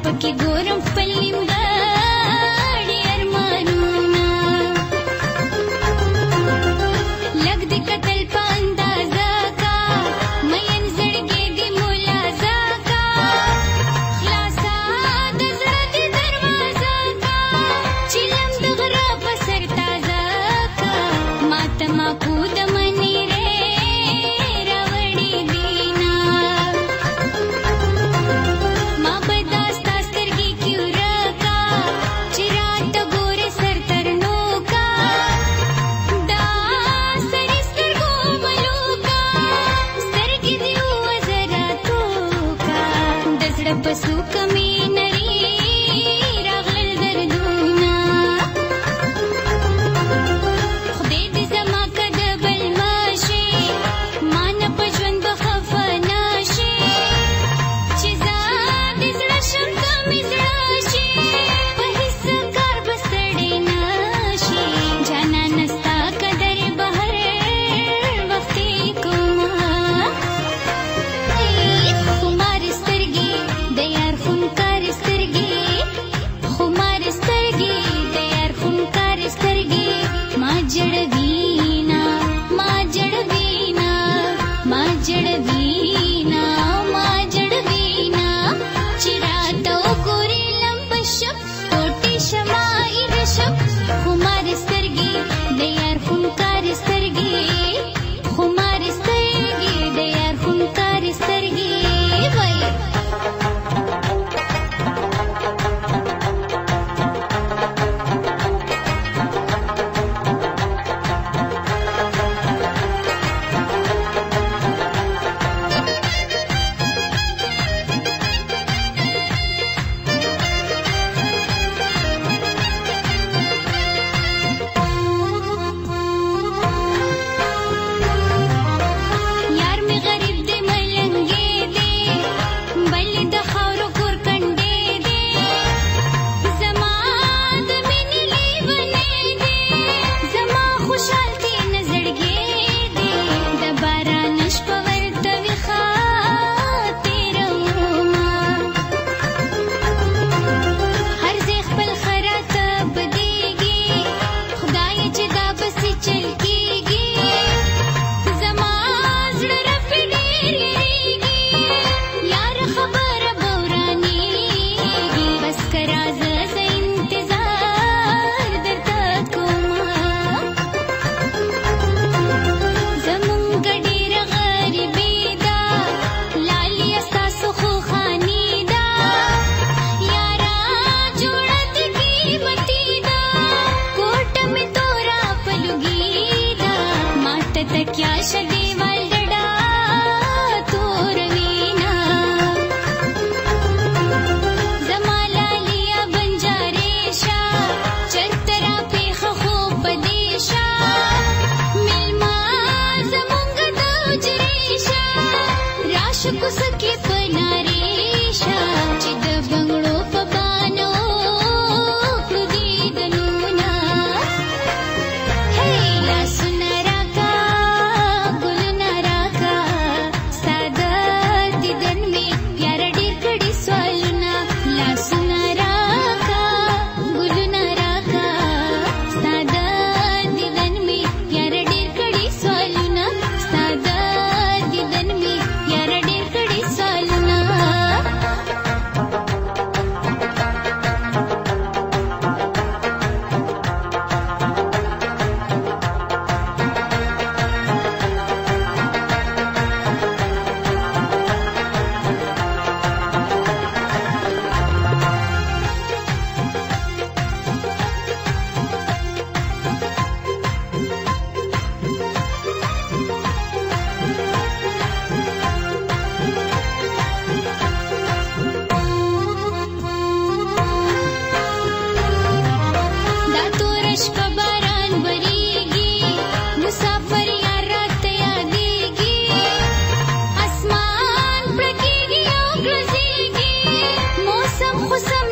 پکې ګورم خپل نیمګړي ارمانونه لږ دې کتل په اندازه کا مین زړګي دې ملازه کا خلاصه د زړه دې دروازه کا چې لم د غره په سر تازه کا ماته ماکو د منی راوړې دینا ما به دا ستا سترګې کیو راکا چې راته ګورې سر تر نوکا دا سرې سترګو ملوکا سترګې دې وزره توکا د زړه په څوکه مې نري راغلل دردونه خدای دې زما که د بل ماشي ما نه په ژوند به خفه نشي چې زه د زړه شم که مې زړه شي په هېڅ کار به ستړی نشي جانانه ستا قدر به هر وخت کومه خمار سترګې د یار خونکار سترګې خمار سترګې د یار خونکار سترګې ما جړوینا ما جړوینا ما جړوینا ما جړوینا چې راته وګورې لمبه شپ ټوټې شمه ایره شپ خمار سترګې د یار خونکار سترګې خمار سترګې د یار خونکار سترګې وای یار مې غریب دی ملنګې دی بل د خاورو کور کنډې دی زما د مینې لیونی دی زما خوشحالتي نه زړګی دی د باران شپه ورته ویښه تېرومه هر ځای خپل خراته بدېږي خدای چې دا بسې چل کېږي زما زړه رپې ډېر یېرېږي یار خبره به ورانېږي بس که راځه زه انتظار درته کومه زمونږ ډېره غریبي ده لاليه ستاسو خو خاني ده یاره جوړه دې قیمتي ده کوټه مې توره په لوګي ده ماته تکیه شه دیوال ډډه تور وینا زما لاليه بنجارې شه چرته راپېښه خو په دې شه مېلمه زمونږ د حجرې شه راشه کوڅه کې په نارې شه چې د بنګړو په بانو کړو دیدنونه هی لاسونه راکا ګلونه راکا ستا د دیدن مې یاره ډېر کړي سوالونه لاسونه راکا ګلونه راکا ستا د دیدن مې یاره ډېر کړي سوالونه ستا د دیدن مې یاره ډېر کړي سوالونه دا توره شپه باران وریږي مسافر یار راته یادېږي اسمان پړکېږي او ګرځېږي موسم خو سم